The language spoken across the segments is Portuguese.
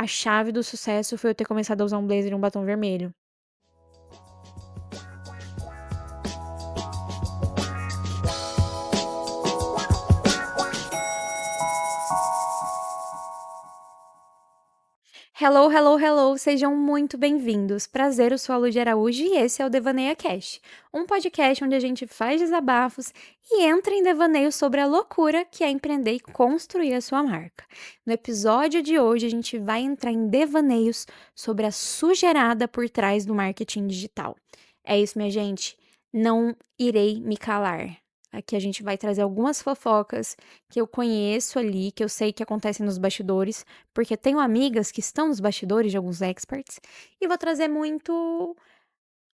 a chave do sucesso foi eu ter começado a usar um blazer e um batom vermelho. Hello, hello, hello, sejam muito bem-vindos. Prazer, eu sou a Lu de Araújo e esse é o Devaneia Cast, um podcast onde a gente faz desabafos e entra em devaneios sobre a loucura que é empreender e construir a sua marca. No episódio de hoje, a gente vai entrar em devaneios sobre a sujeirada por trás do marketing digital. É isso, minha gente, não irei me calar. Aqui a gente vai trazer algumas fofocas que eu conheço ali, que eu sei que acontecem nos bastidores, porque tenho amigas que estão nos bastidores de alguns experts, e vou trazer muito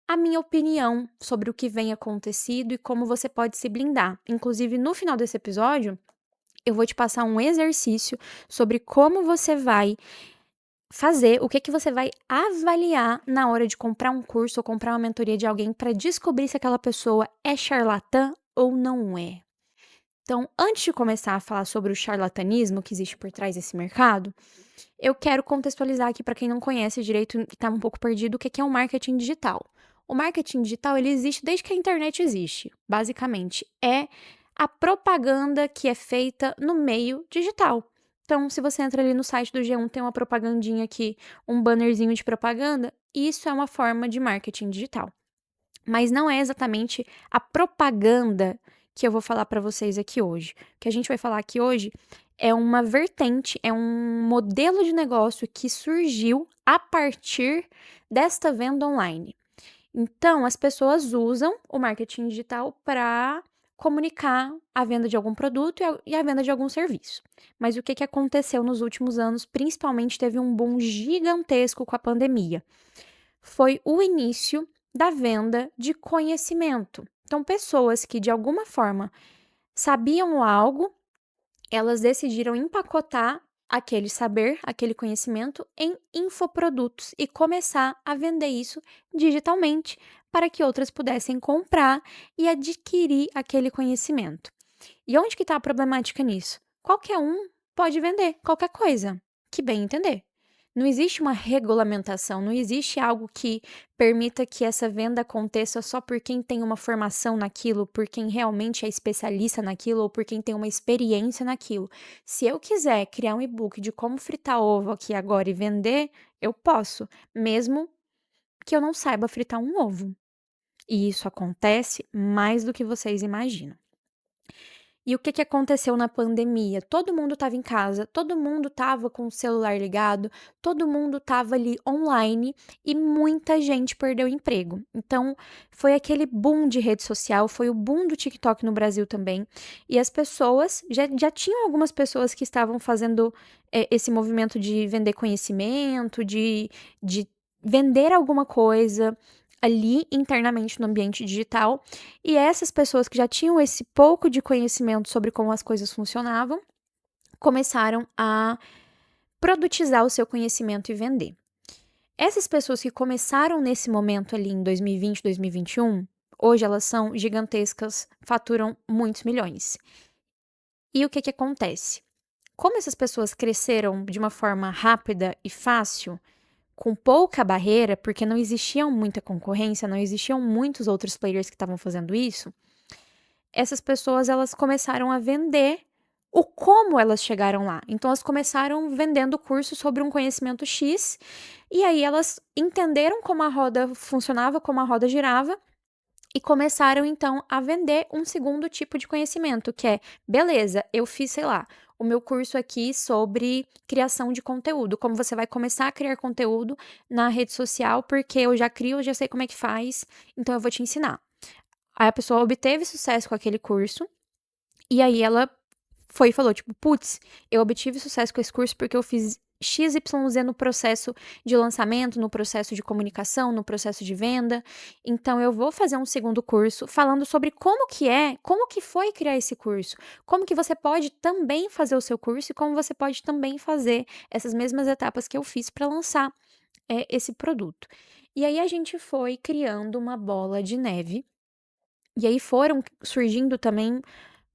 a minha opinião sobre o que vem acontecido e como você pode se blindar. Inclusive, no final desse episódio, eu vou te passar um exercício sobre como você vai fazer, o que que você vai avaliar na hora de comprar um curso ou comprar uma mentoria de alguém para descobrir se aquela pessoa é charlatã ou não é. Então, antes de começar a falar sobre o charlatanismo que existe por trás desse mercado, eu quero contextualizar aqui para quem não conhece direito e está um pouco perdido o que é o marketing digital. O marketing digital ele existe desde que a internet existe. Basicamente, é a propaganda que é feita no meio digital. Então, se você entra ali no site do G1, tem uma propagandinha aqui, um bannerzinho de propaganda, isso é uma forma de marketing digital. Mas não é exatamente a propaganda que eu vou falar para vocês aqui hoje. O que a gente vai falar aqui hoje é uma vertente, é um modelo de negócio que surgiu a partir desta venda online. Então, as pessoas usam o marketing digital para comunicar a venda de algum produto e a venda de algum serviço. Mas o que aconteceu nos últimos anos? Principalmente teve um boom gigantesco com a pandemia. Foi o início da venda de conhecimento. Então, pessoas que de alguma forma sabiam algo, elas decidiram empacotar aquele saber, aquele conhecimento em infoprodutos e começar a vender isso digitalmente para que outras pudessem comprar e adquirir aquele conhecimento. E onde que está a problemática nisso? Qualquer um pode vender qualquer coisa, que bem entender. Não existe uma regulamentação, não existe algo que permita que essa venda aconteça só por quem tem uma formação naquilo, por quem realmente é especialista naquilo ou por quem tem uma experiência naquilo. Se eu quiser criar um e-book de como fritar ovo aqui agora e vender, eu posso, mesmo que eu não saiba fritar um ovo. E isso acontece mais do que vocês imaginam. E o que aconteceu na pandemia? Todo mundo estava em casa, todo mundo estava com o celular ligado, todo mundo estava ali online e muita gente perdeu o emprego. Então, foi aquele boom de rede social, foi o boom do TikTok no Brasil também. E as pessoas, já tinham algumas pessoas que estavam fazendo esse movimento de vender conhecimento, de vender alguma coisa ali internamente no ambiente digital, e essas pessoas que já tinham esse pouco de conhecimento sobre como as coisas funcionavam, começaram a produtizar o seu conhecimento e vender. Essas pessoas que começaram nesse momento ali em 2020, 2021, hoje elas são gigantescas, faturam muitos milhões. E o que acontece? Como essas pessoas cresceram de uma forma rápida e fácil, com pouca barreira, porque não existia muita concorrência, não existiam muitos outros players que estavam fazendo isso, essas pessoas elas começaram a vender o como elas chegaram lá. Então elas começaram vendendo curso sobre um conhecimento X, e aí elas entenderam como a roda funcionava, como a roda girava, e começaram então a vender um segundo tipo de conhecimento, que é, beleza, eu fiz, sei lá, o meu curso aqui sobre criação de conteúdo, como você vai começar a criar conteúdo na rede social, porque eu já crio, eu já sei como é que faz, então eu vou te ensinar. Aí a pessoa obteve sucesso com aquele curso, e aí ela foi e falou, tipo, putz, eu obtive sucesso com esse curso porque eu fiz XYZ no processo de lançamento, no processo de comunicação, no processo de venda. Então, eu vou fazer um segundo curso falando sobre como que foi criar esse curso, como que você pode também fazer o seu curso e como você pode também fazer essas mesmas etapas que eu fiz para lançar esse produto. E aí a gente foi criando uma bola de neve. E aí foram surgindo também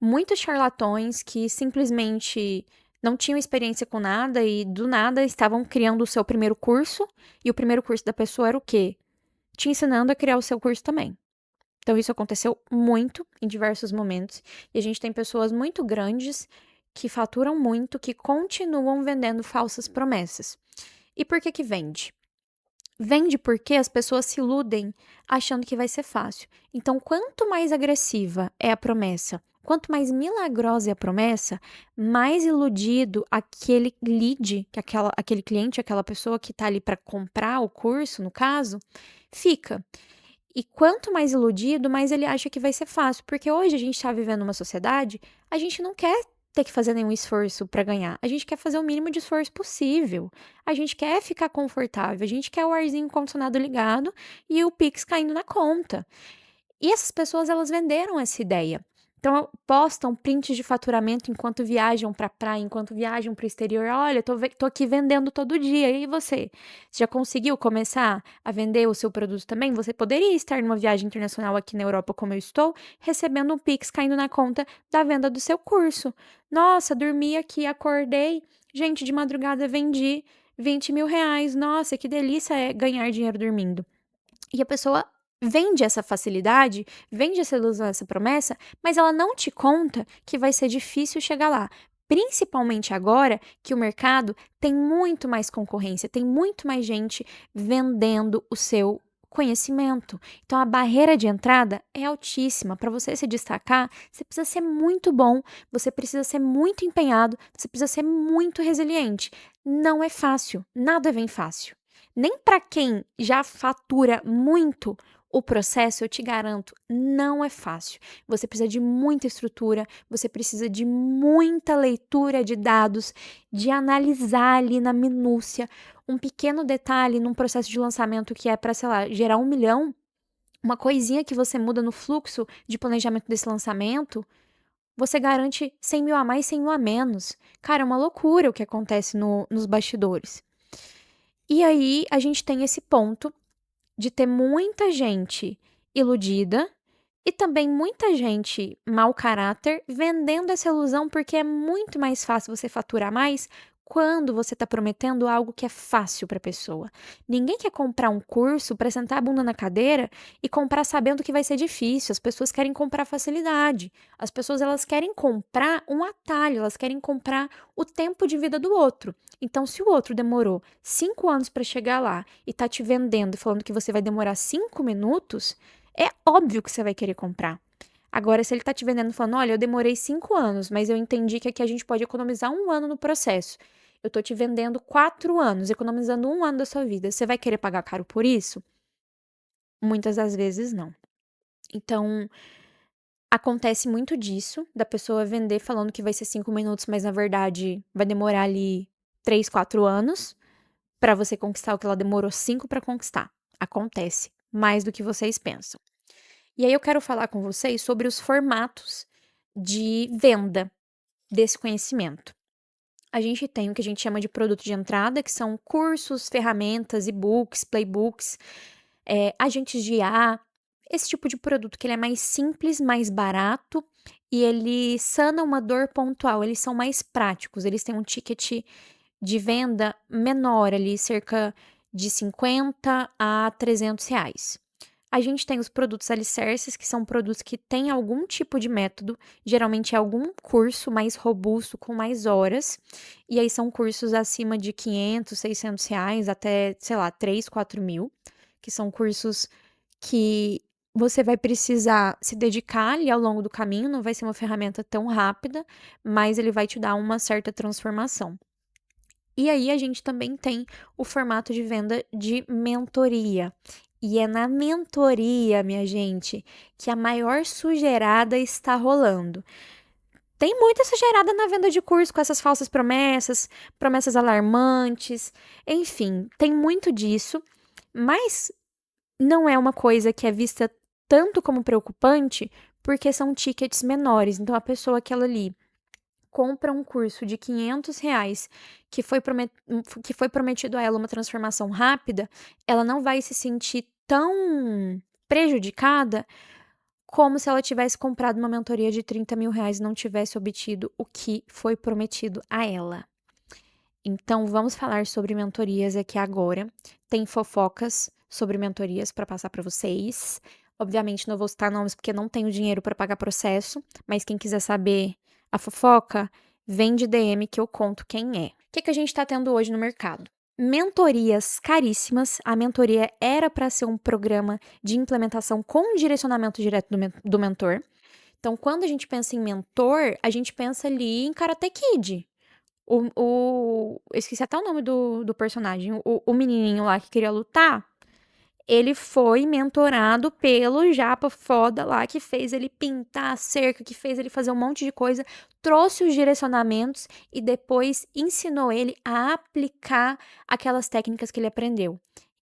muitos charlatões que simplesmente não tinham experiência com nada e do nada estavam criando o seu primeiro curso, e o primeiro curso da pessoa era o quê? Te ensinando a criar o seu curso também. Então, isso aconteceu muito em diversos momentos, e a gente tem pessoas muito grandes que faturam muito, que continuam vendendo falsas promessas. E por que que vende? Vende porque as pessoas se iludem achando que vai ser fácil. Então, quanto mais agressiva é a promessa, quanto mais milagrosa é a promessa, mais iludido aquele lead, aquele cliente, aquela pessoa que está ali para comprar o curso, no caso, fica. E quanto mais iludido, mais ele acha que vai ser fácil. Porque hoje a gente está vivendo uma sociedade, a gente não quer ter que fazer nenhum esforço para ganhar. A gente quer fazer o mínimo de esforço possível. A gente quer ficar confortável. A gente quer o arzinho condicionado ligado e o Pix caindo na conta. E essas pessoas, elas venderam essa ideia. Então, postam prints de faturamento enquanto viajam para a praia, enquanto viajam para o exterior. Olha, tô aqui vendendo todo dia. E você? Você já conseguiu começar a vender o seu produto também? Você poderia estar numa viagem internacional aqui na Europa, como eu estou, recebendo um Pix caindo na conta da venda do seu curso. Nossa, dormi aqui, acordei. Gente, de madrugada vendi 20 mil reais. Nossa, que delícia é ganhar dinheiro dormindo. E a pessoa vende essa facilidade, vende essa ilusão, essa promessa, mas ela não te conta que vai ser difícil chegar lá. Principalmente agora que o mercado tem muito mais concorrência, tem muito mais gente vendendo o seu conhecimento. Então a barreira de entrada é altíssima. Para você se destacar, você precisa ser muito bom, você precisa ser muito empenhado, você precisa ser muito resiliente. Não é fácil, nada vem fácil. Nem para quem já fatura muito, o processo, eu te garanto, não é fácil. Você precisa de muita estrutura, você precisa de muita leitura de dados, de analisar ali na minúcia um pequeno detalhe num processo de lançamento que é para, sei lá, gerar 1 milhão, uma coisinha que você muda no fluxo de planejamento desse lançamento, você garante 100 mil a mais, 100 mil a menos. Cara, é uma loucura o que acontece nos bastidores. E aí a gente tem esse ponto de ter muita gente iludida e também muita gente mau caráter vendendo essa ilusão porque é muito mais fácil você faturar mais quando você está prometendo algo que é fácil para a pessoa. Ninguém quer comprar um curso para sentar a bunda na cadeira e comprar sabendo que vai ser difícil. As pessoas querem comprar facilidade. As pessoas elas querem comprar um atalho, elas querem comprar o tempo de vida do outro. Então, se o outro demorou 5 anos para chegar lá e tá te vendendo e falando que você vai demorar 5 minutos, é óbvio que você vai querer comprar. Agora, se ele tá te vendendo falando, olha, eu demorei 5 anos, mas eu entendi que aqui a gente pode economizar 1 ano no processo. Eu tô te vendendo 4 anos, economizando 1 ano da sua vida. Você vai querer pagar caro por isso? Muitas das vezes não. Então, acontece muito disso, da pessoa vender falando que vai ser 5 minutos, mas na verdade vai demorar ali 3, 4 anos para você conquistar o que ela demorou 5 para conquistar. Acontece mais do que vocês pensam. E aí eu quero falar com vocês sobre os formatos de venda desse conhecimento. A gente tem o que a gente chama de produto de entrada, que são cursos, ferramentas, e-books, playbooks, agentes de IA, esse tipo de produto que ele é mais simples, mais barato e ele sana uma dor pontual. Eles são mais práticos, eles têm um ticket de venda menor ali, cerca de 50 a 300 reais. A gente tem os produtos alicerces, que são produtos que têm algum tipo de método, geralmente é algum curso mais robusto, com mais horas, e aí são cursos acima de 500, 600 reais, até, sei lá, 3, 4 mil, que são cursos que você vai precisar se dedicar ali ao longo do caminho, não vai ser uma ferramenta tão rápida, mas ele vai te dar uma certa transformação. E aí a gente também tem o formato de venda de mentoria. E é na mentoria, minha gente, que a maior sujeirada está rolando. Tem muita sujeirada na venda de curso com essas falsas promessas, promessas alarmantes, enfim, tem muito disso, mas não é uma coisa que é vista tanto como preocupante, porque são tickets menores. Então, a pessoa que ela ali compra um curso de 500 reais que foi prometido a ela uma transformação rápida, ela não vai se sentir tão prejudicada como se ela tivesse comprado uma mentoria de R$ 30.000 e não tivesse obtido o que foi prometido a ela. Então, vamos falar sobre mentorias aqui agora. Tem fofocas sobre mentorias para passar para vocês. Obviamente, não vou citar nomes porque não tenho dinheiro para pagar processo, mas quem quiser saber a fofoca, vem de DM que eu conto quem é. O que a gente está tendo hoje no mercado? Mentorias caríssimas. A mentoria era para ser um programa de implementação com direcionamento direto do mentor. Então, quando a gente pensa em mentor, a gente pensa ali em Karate Kid. Eu esqueci até o nome do personagem. O menininho lá que queria lutar, ele foi mentorado pelo japa foda lá, que fez ele pintar a cerca, que fez ele fazer um monte de coisa, trouxe os direcionamentos e depois ensinou ele a aplicar aquelas técnicas que ele aprendeu.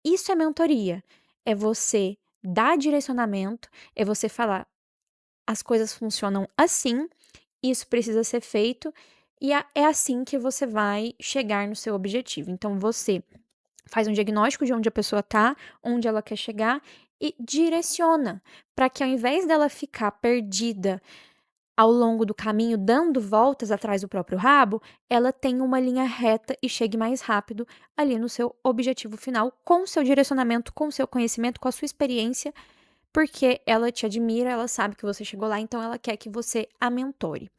Isso é mentoria. É você dar direcionamento, é você falar, as coisas funcionam assim, isso precisa ser feito, e é assim que você vai chegar no seu objetivo. Então, você faz um diagnóstico de onde a pessoa está, onde ela quer chegar e direciona, para que ao invés dela ficar perdida ao longo do caminho, dando voltas atrás do próprio rabo, ela tenha uma linha reta e chegue mais rápido ali no seu objetivo final, com o seu direcionamento, com o seu conhecimento, com a sua experiência, porque ela te admira, ela sabe que você chegou lá, então ela quer que você a mentore.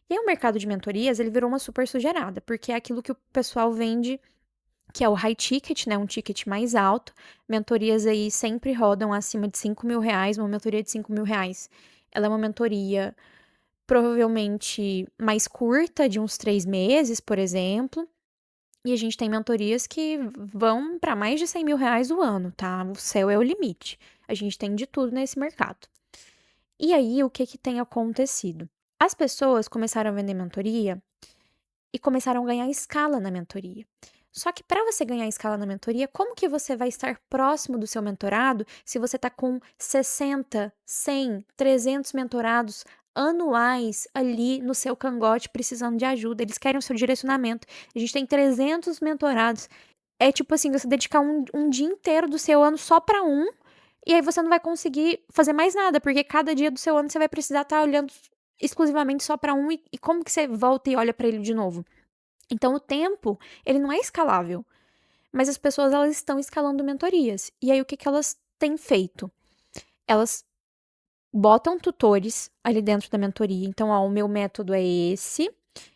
E aí o mercado de mentorias, ele virou uma super sujeirada, porque é aquilo que o pessoal vende, que é o high ticket, né, um ticket mais alto. Mentorias aí sempre rodam acima de R$ 5.000, uma mentoria de R$ 5.000. Ela é uma mentoria provavelmente mais curta, de uns 3 meses, por exemplo. E a gente tem mentorias que vão para mais de R$ 100.000 o ano, tá? O céu é o limite. A gente tem de tudo nesse mercado. E aí, o que tem acontecido? As pessoas começaram a vender mentoria e começaram a ganhar escala na mentoria. Só que para você ganhar escala na mentoria, como que você vai estar próximo do seu mentorado se você está com 60, 100, 300 mentorados anuais ali no seu cangote precisando de ajuda? Eles querem o seu direcionamento. A gente tem 300 mentorados. É tipo assim, você dedicar um dia inteiro do seu ano só para um, e aí você não vai conseguir fazer mais nada, porque cada dia do seu ano você vai precisar estar olhando exclusivamente só para um, e como que você volta e olha para ele de novo? Então o tempo, ele não é escalável, mas as pessoas elas estão escalando mentorias. E aí o que elas têm feito? Elas botam tutores ali dentro da mentoria. Então, ó, o meu método é esse.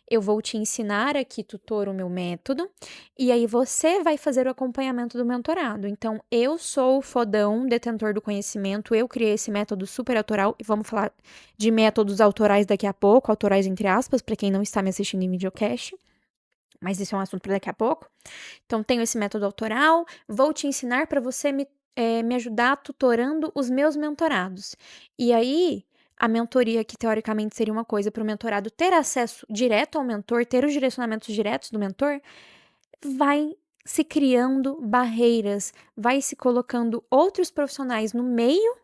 Eu vou te ensinar aqui, tutor, o meu método. E aí você vai fazer o acompanhamento do mentorado. Então, eu sou o fodão, detentor do conhecimento. Eu criei esse método super autoral. E vamos falar de métodos autorais daqui a pouco, autorais entre aspas, para quem não está me assistindo em videocast. Mas isso é um assunto para daqui a pouco. Então, tenho esse método autoral. Vou te ensinar para você me ajudar tutorando os meus mentorados. E aí, a mentoria, que teoricamente seria uma coisa para o mentorado ter acesso direto ao mentor, ter os direcionamentos diretos do mentor, vai se criando barreiras, vai se colocando outros profissionais no meio,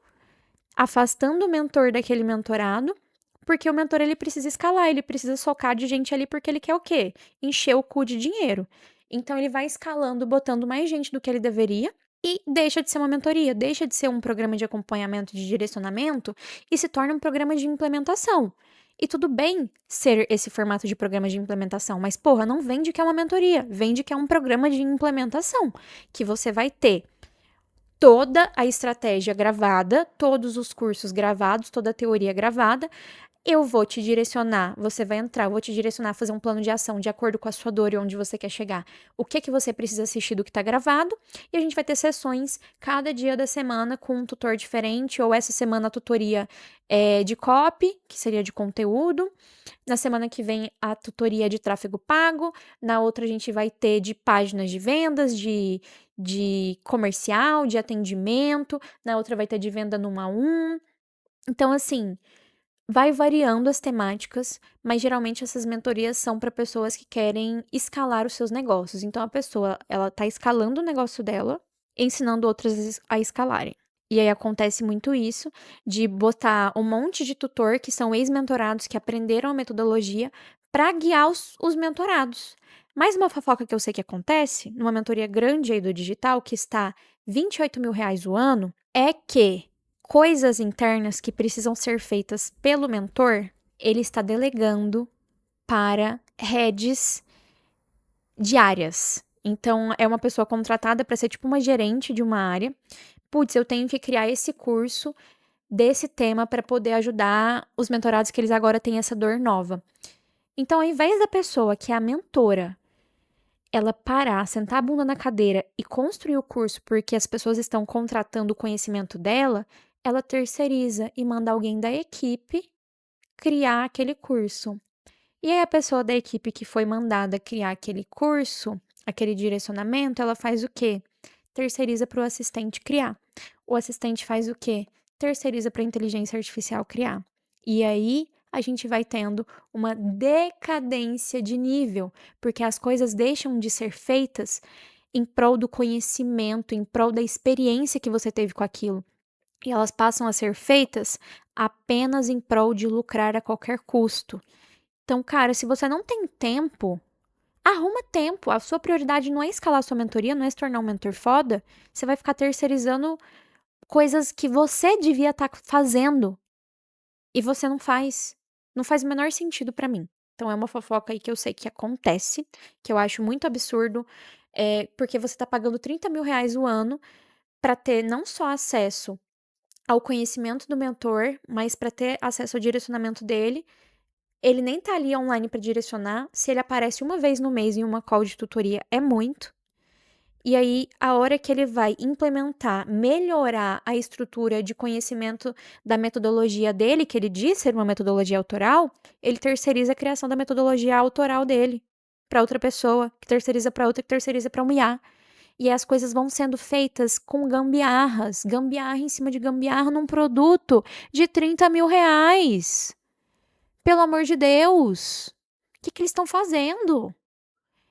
afastando o mentor daquele mentorado, porque o mentor ele precisa escalar, ele precisa socar de gente ali porque ele quer o quê? Encher o cu de dinheiro. Então ele vai escalando, botando mais gente do que ele deveria, e deixa de ser uma mentoria, deixa de ser um programa de acompanhamento, de direcionamento, e se torna um programa de implementação. E tudo bem ser esse formato de programa de implementação, mas porra, não vende que é uma mentoria, vende que é um programa de implementação, que você vai ter toda a estratégia gravada, todos os cursos gravados, toda a teoria gravada. Eu vou te direcionar, você vai entrar, eu vou te direcionar a fazer um plano de ação de acordo com a sua dor e onde você quer chegar. O que você precisa assistir do que está gravado, e a gente vai ter sessões cada dia da semana com um tutor diferente, ou essa semana a tutoria é de copy, que seria de conteúdo. Na semana que vem a tutoria de tráfego pago, na outra a gente vai ter de páginas de vendas, de comercial, de atendimento, na outra vai ter de venda no 1 a 1. Então, assim, vai variando as temáticas, mas geralmente essas mentorias são para pessoas que querem escalar os seus negócios. Então a pessoa, ela tá escalando o negócio dela, ensinando outras a escalarem. E aí acontece muito isso, de botar um monte de tutor que são ex-mentorados que aprenderam a metodologia para guiar os mentorados. Mais uma fofoca que eu sei que acontece, numa mentoria grande aí do digital, que está R$ 28.000 o ano, é que coisas internas que precisam ser feitas pelo mentor, ele está delegando para heads de áreas. Então, é uma pessoa contratada para ser tipo uma gerente de uma área. Putz, eu tenho que criar esse curso desse tema para poder ajudar os mentorados que eles agora têm essa dor nova. Então, ao invés da pessoa que é a mentora, ela parar, sentar a bunda na cadeira e construir o curso porque as pessoas estão contratando o conhecimento dela, ela terceiriza e manda alguém da equipe criar aquele curso. E aí a pessoa da equipe que foi mandada criar aquele curso, aquele direcionamento, ela faz o quê? Terceiriza para o assistente criar. O assistente faz o quê? Terceiriza para a inteligência artificial criar. E aí a gente vai tendo uma decadência de nível, porque as coisas deixam de ser feitas em prol do conhecimento, em prol da experiência que você teve com aquilo. E elas passam a ser feitas apenas em prol de lucrar a qualquer custo. Então, cara, se você não tem tempo, arruma tempo. A sua prioridade não é escalar sua mentoria, não é se tornar um mentor foda. Você vai ficar terceirizando coisas que você devia estar fazendo e você não faz. Não faz o menor sentido pra mim. Então, é uma fofoca aí que eu sei que acontece, que eu acho muito absurdo, porque você tá pagando 30 mil reais o ano pra ter não só acesso ao conhecimento do mentor, mas pra ter acesso ao direcionamento dele. Ele nem tá ali online para direcionar. Se ele aparece uma vez no mês em uma call de tutoria, é muito. E aí, a hora que ele vai implementar, melhorar a estrutura de conhecimento da metodologia dele, que ele diz ser uma metodologia autoral, ele terceiriza a criação da metodologia autoral dele para outra pessoa, que terceiriza para outra, que terceiriza para uma IA. E as coisas vão sendo feitas com gambiarras, gambiarra em cima de gambiarra num produto de 30 mil reais. Pelo amor de Deus! O que eles estão fazendo?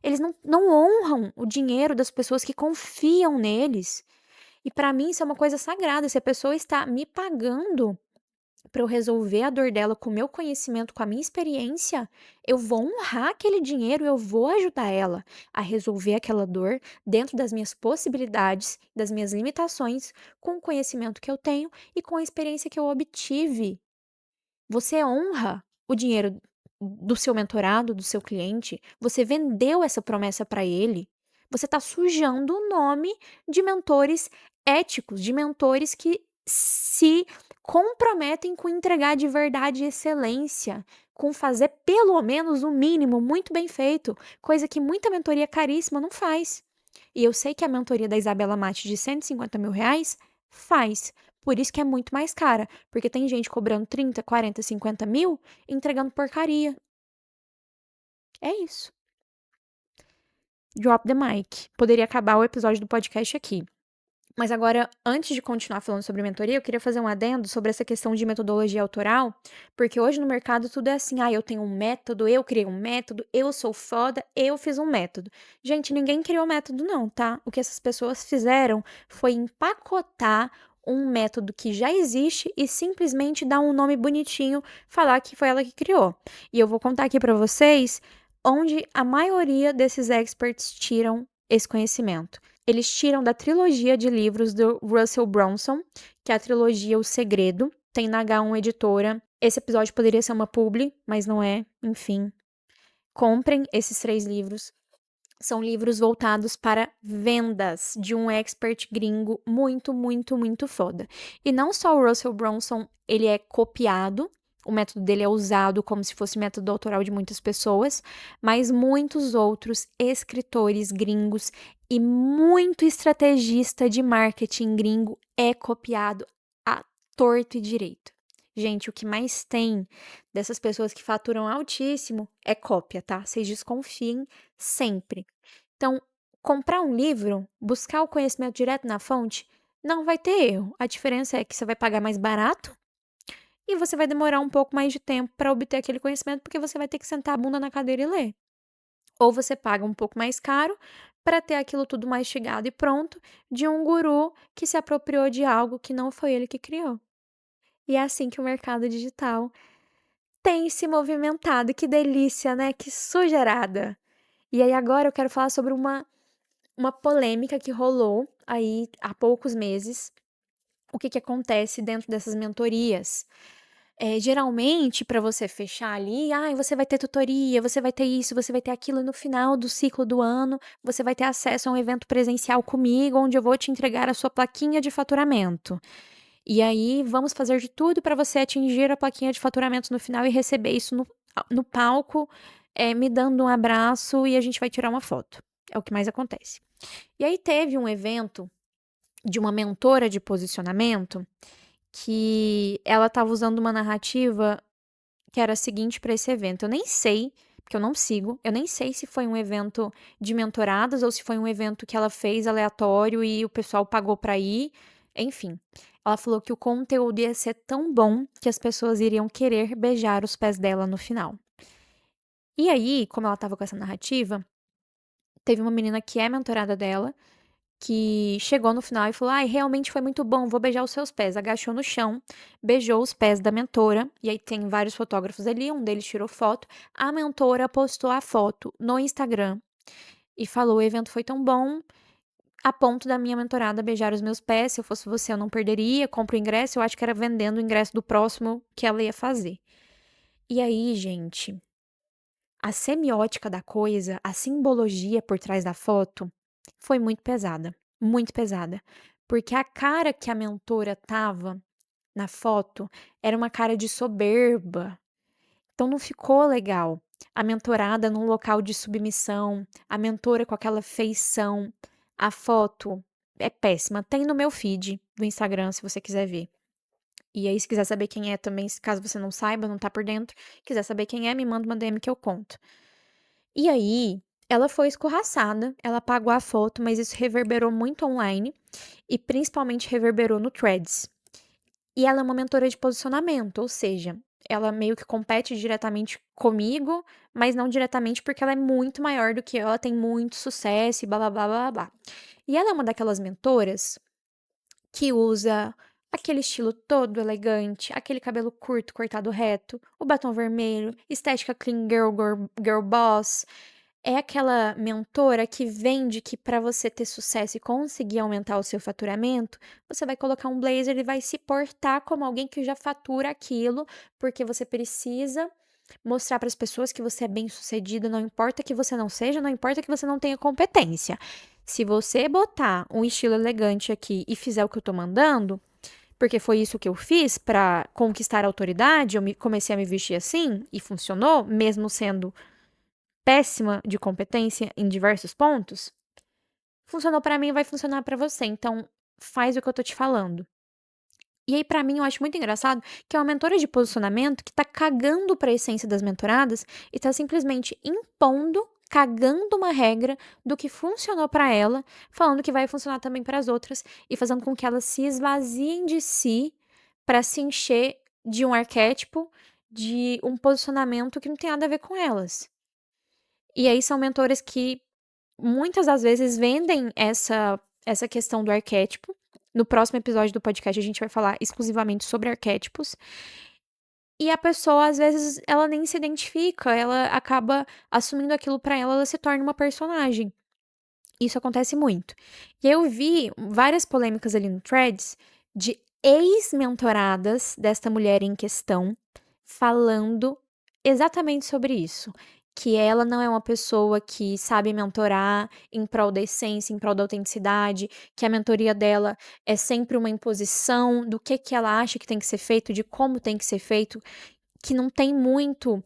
Eles não honram o dinheiro das pessoas que confiam neles. E para mim isso é uma coisa sagrada. Se a pessoa está me pagando para eu resolver a dor dela com o meu conhecimento, com a minha experiência, eu vou honrar aquele dinheiro, eu vou ajudar ela a resolver aquela dor dentro das minhas possibilidades, das minhas limitações, com o conhecimento que eu tenho e com a experiência que eu obtive. Você honra o dinheiro do seu mentorado, do seu cliente, você vendeu essa promessa para ele. Você está sujando o nome de mentores éticos, de mentores que se comprometem com entregar de verdade e excelência, com fazer pelo menos o mínimo muito bem feito, coisa que muita mentoria caríssima não faz. E eu sei que a mentoria da Isabela Mate de 150 mil reais faz. Por isso que é muito mais cara. Porque tem gente cobrando 30, 40, 50 mil entregando porcaria. É isso. Drop the mic. Poderia acabar o episódio do podcast aqui. Mas agora, antes de continuar falando sobre mentoria, eu queria fazer um adendo sobre essa questão de metodologia autoral, porque hoje no mercado tudo é assim, eu tenho um método, eu criei um método, eu sou foda, eu fiz um método. Gente, ninguém criou método não, tá? O que essas pessoas fizeram foi empacotar um método que já existe e simplesmente dar um nome bonitinho, falar que foi ela que criou. E eu vou contar aqui pra vocês onde a maioria desses experts tiram esse conhecimento. Eles tiram da trilogia de livros do Russell Brunson, que é a trilogia O Segredo. Tem na H1 Editora. Esse episódio poderia ser uma publi, mas não é. Enfim, comprem esses 3 livros. São livros voltados para vendas de um expert gringo muito, muito, muito foda. E não só o Russell Brunson, ele é copiado, o método dele é usado como se fosse método autoral de muitas pessoas, mas muitos outros escritores gringos e muito estrategista de marketing gringo é copiado a torto e direito. Gente, o que mais tem dessas pessoas que faturam altíssimo é cópia, tá? Vocês desconfiem sempre. Então, comprar um livro, buscar o conhecimento direto na fonte, não vai ter erro. A diferença é que você vai pagar mais barato e você vai demorar um pouco mais de tempo para obter aquele conhecimento, porque você vai ter que sentar a bunda na cadeira e ler. Ou você paga um pouco mais caro para ter aquilo tudo mastigado e pronto de um guru que se apropriou de algo que não foi ele que criou. E é assim que o mercado digital tem se movimentado. Que delícia, né? Que sujeirada. E aí agora eu quero falar sobre uma polêmica que rolou aí há poucos meses, o que que acontece dentro dessas mentorias? Geralmente, para você fechar ali, ai, você vai ter tutoria, você vai ter isso, você vai ter aquilo, e no final do ciclo do ano, você vai ter acesso a um evento presencial comigo, onde eu vou te entregar a sua plaquinha de faturamento. E aí, vamos fazer de tudo para você atingir a plaquinha de faturamento no final e receber isso no palco, me dando um abraço e a gente vai tirar uma foto. É o que mais acontece. E aí teve um evento de uma mentora de posicionamento que ela estava usando uma narrativa que era a seguinte para esse evento. Eu nem sei, porque eu não sigo, eu nem sei se foi um evento de mentoradas ou se foi um evento que ela fez aleatório e o pessoal pagou para ir. Enfim, ela falou que o conteúdo ia ser tão bom que as pessoas iriam querer beijar os pés dela no final. E aí, como ela estava com essa narrativa, teve uma menina que é mentorada dela, que chegou no final e falou: "Ai, realmente foi muito bom, vou beijar os seus pés". Agachou no chão, beijou os pés da mentora, e aí tem vários fotógrafos ali, um deles tirou foto. A mentora postou a foto no Instagram e falou: "O evento foi tão bom, a ponto da minha mentorada beijar os meus pés. Se eu fosse você, eu não perderia, compra o ingresso". Eu acho que era vendendo o ingresso do próximo que ela ia fazer. E aí, gente, a semiótica da coisa, a simbologia por trás da foto foi muito pesada, porque a cara que a mentora tava na foto era uma cara de soberba, então não ficou legal. A mentorada num local de submissão, a mentora com aquela feição, a foto é péssima. Tem no meu feed do Instagram, se você quiser ver. E aí, se quiser saber quem é também, se caso você não saiba, não tá por dentro, quiser saber quem é, me manda uma DM que eu conto. E aí, ela foi escorraçada, ela apagou a foto, mas isso reverberou muito online e principalmente reverberou no Threads. E ela é uma mentora de posicionamento, ou seja, ela meio que compete diretamente comigo, mas não diretamente porque ela é muito maior do que eu, ela tem muito sucesso e blá blá blá blá blá. E ela é uma daquelas mentoras que usa aquele estilo todo elegante, aquele cabelo curto, cortado reto, o batom vermelho, estética clean girl boss, é aquela mentora que vende que para você ter sucesso e conseguir aumentar o seu faturamento, você vai colocar um blazer e vai se portar como alguém que já fatura aquilo, porque você precisa mostrar para as pessoas que você é bem-sucedida, não importa que você não seja, não importa que você não tenha competência. Se você botar um estilo elegante aqui e fizer o que eu tô mandando, porque foi isso que eu fiz para conquistar a autoridade, comecei a me vestir assim e funcionou, mesmo sendo péssima de competência em diversos pontos, funcionou pra mim, vai funcionar pra você. Então, faz o que eu tô te falando. E aí, pra mim, eu acho muito engraçado que é uma mentora de posicionamento que tá cagando pra essência das mentoradas e tá simplesmente impondo, cagando uma regra do que funcionou pra ela, falando que vai funcionar também para as outras e fazendo com que elas se esvaziem de si pra se encher de um arquétipo, de um posicionamento que não tem nada a ver com elas. E aí são mentores que muitas das vezes vendem essa questão do arquétipo. No próximo episódio do podcast a gente vai falar exclusivamente sobre arquétipos. E a pessoa, às vezes, ela nem se identifica, ela acaba assumindo aquilo pra ela, ela se torna uma personagem. Isso acontece muito. E eu vi várias polêmicas ali no Threads de ex-mentoradas desta mulher em questão falando exatamente sobre isso. Que ela não é uma pessoa que sabe mentorar em prol da essência, em prol da autenticidade, que a mentoria dela é sempre uma imposição do que ela acha que tem que ser feito, de como tem que ser feito, que não tem muito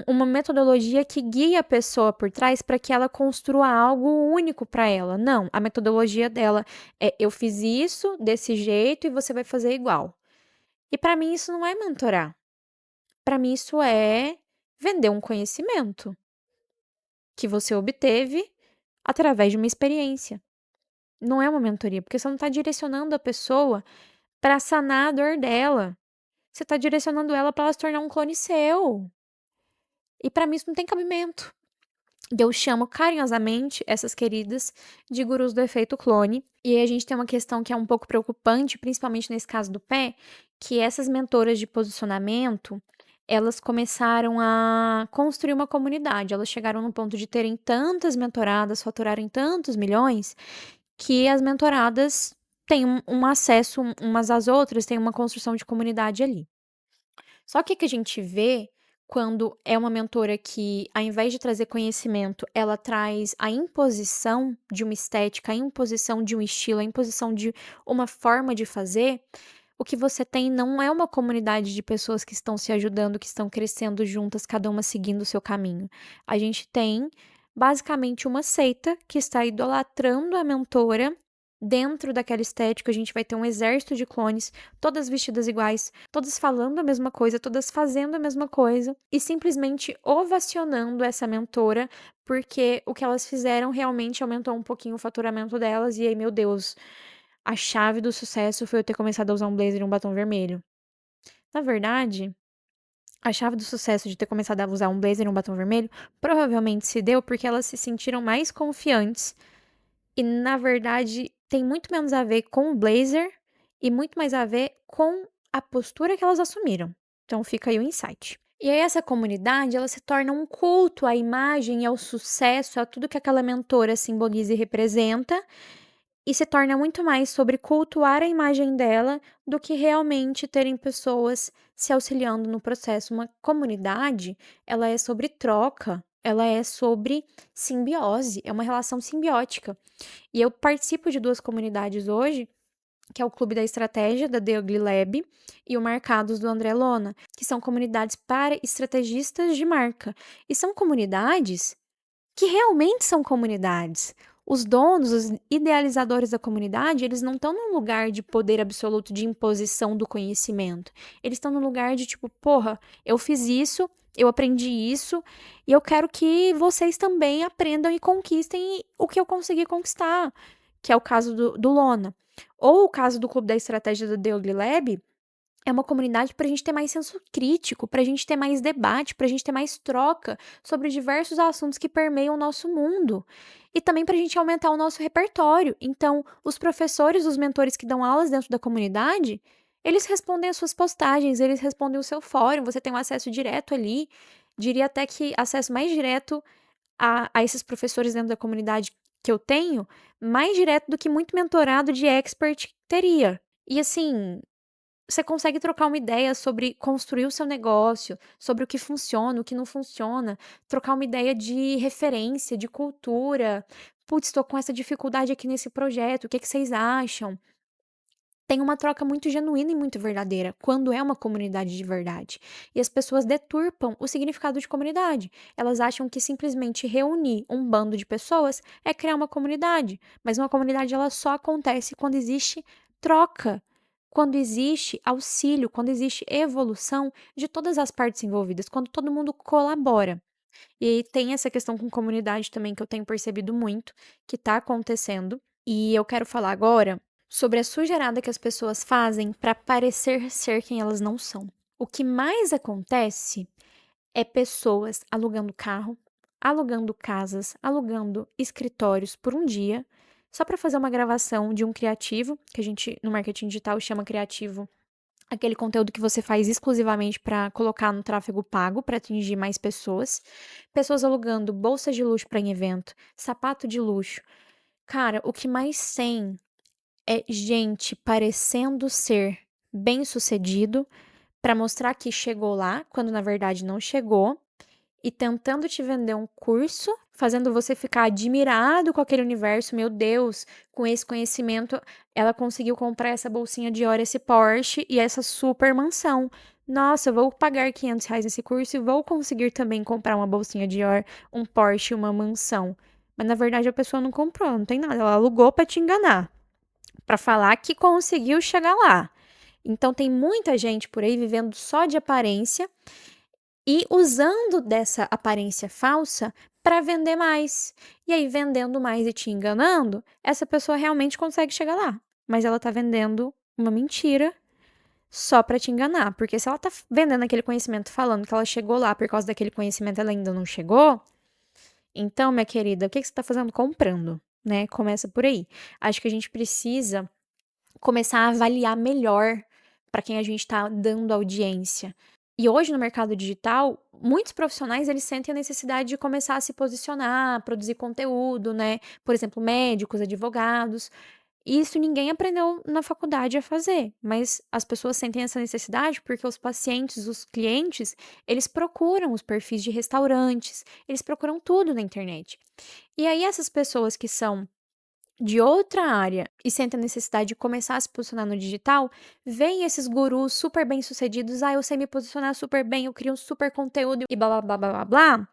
uma metodologia que guia a pessoa por trás para que ela construa algo único para ela. Não, a metodologia dela é eu fiz isso desse jeito e você vai fazer igual. E para mim isso não é mentorar. Para mim isso é vender um conhecimento que você obteve através de uma experiência. Não é uma mentoria, porque você não está direcionando a pessoa para sanar a dor dela. Você está direcionando ela para ela se tornar um clone seu. E para mim isso não tem cabimento. E eu chamo carinhosamente essas queridas de gurus do efeito clone. E aí a gente tem uma questão que é um pouco preocupante, principalmente nesse caso do pé, que essas mentoras de posicionamento, elas começaram a construir uma comunidade. Elas chegaram no ponto de terem tantas mentoradas, faturarem tantos milhões, que as mentoradas têm um acesso umas às outras, tem uma construção de comunidade ali. Só que o que a gente vê quando é uma mentora que, ao invés de trazer conhecimento, ela traz a imposição de uma estética, a imposição de um estilo, a imposição de uma forma de fazer, o que você tem não é uma comunidade de pessoas que estão se ajudando, que estão crescendo juntas, cada uma seguindo o seu caminho. A gente tem basicamente uma seita que está idolatrando a mentora. Dentro daquela estética, a gente vai ter um exército de clones, todas vestidas iguais, todas falando a mesma coisa, todas fazendo a mesma coisa e simplesmente ovacionando essa mentora, porque o que elas fizeram realmente aumentou um pouquinho o faturamento delas. E aí, meu Deus, a chave do sucesso foi eu ter começado a usar um blazer e um batom vermelho. Na verdade, a chave do sucesso de ter começado a usar um blazer e um batom vermelho provavelmente se deu porque elas se sentiram mais confiantes e, na verdade, tem muito menos a ver com o blazer e muito mais a ver com a postura que elas assumiram. Então fica aí o insight. E aí essa comunidade, ela se torna um culto à imagem, ao sucesso, a tudo que aquela mentora simboliza e representa, e se torna muito mais sobre cultuar a imagem dela do que realmente terem pessoas se auxiliando no processo. Uma comunidade, ela é sobre troca, ela é sobre simbiose, é uma relação simbiótica. E eu participo de 2 comunidades hoje, que é o Clube da Estratégia, da The Ugly Lab, e o Marcados, do André Lona, que são comunidades para estrategistas de marca. E são comunidades que realmente são comunidades. Os donos, os idealizadores da comunidade, eles não estão num lugar de poder absoluto, de imposição do conhecimento. Eles estão num lugar de tipo, porra, eu fiz isso, eu aprendi isso, e eu quero que vocês também aprendam e conquistem o que eu consegui conquistar, que é o caso do Lona. Ou o caso do Clube da Estratégia do The Ugly Lab, é uma comunidade para a gente ter mais senso crítico, para a gente ter mais debate, para a gente ter mais troca sobre diversos assuntos que permeiam o nosso mundo. E também para a gente aumentar o nosso repertório. Então, os professores, os mentores que dão aulas dentro da comunidade, eles respondem as suas postagens, eles respondem o seu fórum, você tem um acesso direto ali. Diria até que acesso mais direto a esses professores dentro da comunidade que eu tenho, mais direto do que muito mentorado de expert teria. E assim, você consegue trocar uma ideia sobre construir o seu negócio, sobre o que funciona, o que não funciona, trocar uma ideia de referência, de cultura. Putz, estou com essa dificuldade aqui nesse projeto, o que que vocês acham? Tem uma troca muito genuína e muito verdadeira, quando é uma comunidade de verdade. E as pessoas deturpam o significado de comunidade. Elas acham que simplesmente reunir um bando de pessoas é criar uma comunidade. Mas uma comunidade ela só acontece quando existe troca, quando existe auxílio, quando existe evolução de todas as partes envolvidas, quando todo mundo colabora. E aí tem essa questão com comunidade também que eu tenho percebido muito, que está acontecendo. E eu quero falar agora sobre a sujeirada que as pessoas fazem para parecer ser quem elas não são. O que mais acontece é pessoas alugando carro, alugando casas, alugando escritórios por um dia, só para fazer uma gravação de um criativo, que a gente no marketing digital chama criativo, aquele conteúdo que você faz exclusivamente para colocar no tráfego pago para atingir mais pessoas. Pessoas alugando bolsa de luxo para em evento, sapato de luxo. Cara, o que mais tem é gente parecendo ser bem-sucedido para mostrar que chegou lá, quando na verdade não chegou, e tentando te vender um curso, fazendo você ficar admirado com aquele universo. Meu Deus, com esse conhecimento, ela conseguiu comprar essa bolsinha de hora, esse Porsche e essa super mansão. Nossa, eu vou pagar R$ 500 nesse curso e vou conseguir também comprar uma bolsinha de hora, um Porsche e uma mansão. Mas na verdade a pessoa não comprou, não tem nada, ela alugou para te enganar, para falar que conseguiu chegar lá. Então tem muita gente por aí vivendo só de aparência e usando dessa aparência falsa para vender mais. E aí, vendendo mais e te enganando, essa pessoa realmente consegue chegar lá. Mas ela tá vendendo uma mentira só para te enganar. Porque se ela tá vendendo aquele conhecimento falando que ela chegou lá por causa daquele conhecimento, ela ainda não chegou. Então, minha querida, o que que você tá fazendo comprando? Né? Começa por aí. Acho que a gente precisa começar a avaliar melhor para quem a gente está dando audiência. E hoje no mercado digital, muitos profissionais eles sentem a necessidade de começar a se posicionar, produzir conteúdo, né? Por exemplo, médicos, advogados. E isso ninguém aprendeu na faculdade a fazer, mas as pessoas sentem essa necessidade porque os pacientes, os clientes, eles procuram os perfis de restaurantes, eles procuram tudo na internet. E aí essas pessoas que são de outra área e sentem a necessidade de começar a se posicionar no digital, veem esses gurus super bem-sucedidos, eu sei me posicionar super bem, eu crio um super conteúdo e blá blá blá blá blá blá,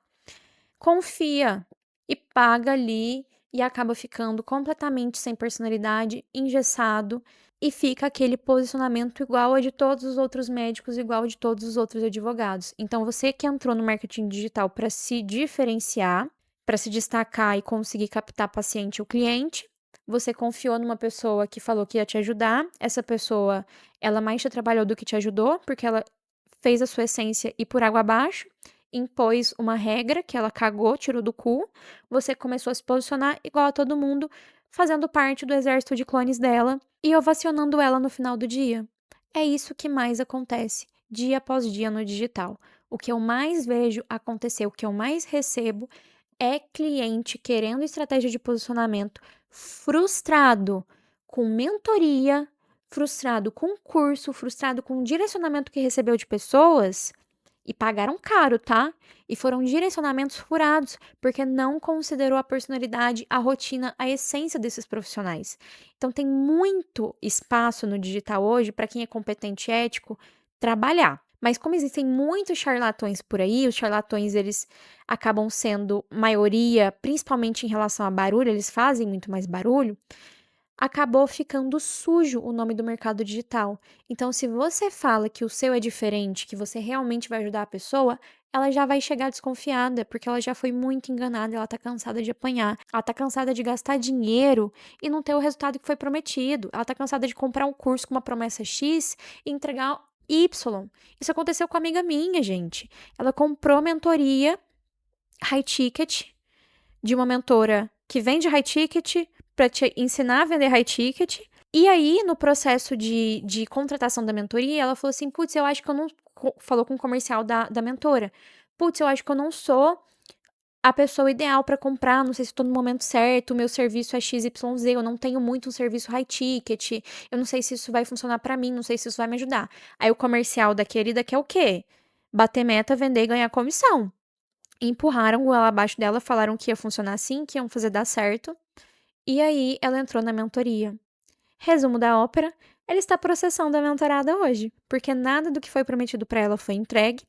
confia e paga ali e acaba ficando completamente sem personalidade, engessado e fica aquele posicionamento igual a de todos os outros médicos, igual a de todos os outros advogados. Então, você que entrou no marketing digital para se diferenciar, para se destacar e conseguir captar paciente ou cliente, você confiou numa pessoa que falou que ia te ajudar. Essa pessoa, ela mais te trabalhou do que te ajudou, porque ela fez a sua essência ir por água abaixo, impôs uma regra que ela cagou, tirou do cu. Você começou a se posicionar igual a todo mundo, fazendo parte do exército de clones dela e ovacionando ela no final do dia. É isso que mais acontece dia após dia no digital. O que eu mais vejo acontecer, o que eu mais recebo é cliente querendo estratégia de posicionamento, frustrado com mentoria, frustrado com curso, frustrado com direcionamento que recebeu de pessoas e pagaram caro, tá? E foram direcionamentos furados, porque não considerou a personalidade, a rotina, a essência desses profissionais. Então tem muito espaço no digital hoje para quem é competente e ético trabalhar. Mas como existem muitos charlatões por aí, os charlatões eles acabam sendo maioria, principalmente em relação a barulho, eles fazem muito mais barulho, acabou ficando sujo o nome do mercado digital. Então, se você fala que o seu é diferente, que você realmente vai ajudar a pessoa, ela já vai chegar desconfiada, porque ela já foi muito enganada, ela tá cansada de apanhar, ela tá cansada de gastar dinheiro e não ter o resultado que foi prometido. Ela tá cansada de comprar um curso com uma promessa X e entregar Y. Isso aconteceu com uma amiga minha, gente. Ela comprou mentoria high ticket de uma mentora que vende high ticket para te ensinar a vender high ticket. E aí, no processo de contratação da mentoria, ela falou assim: putz, eu acho que eu não. Falou com o comercial da mentora: putz, eu acho que eu não sou a pessoa ideal para comprar, não sei se estou no momento certo, o meu serviço é XYZ, eu não tenho muito um serviço high ticket, eu não sei se isso vai funcionar para mim, não sei se isso vai me ajudar. Aí o comercial da querida quer o quê? Bater meta, vender e ganhar comissão. Empurraram ela abaixo dela, falaram que ia funcionar assim, que iam fazer dar certo. E aí ela entrou na mentoria. Resumo da ópera, ela está processando a mentorada hoje, porque nada do que foi prometido para ela foi entregue.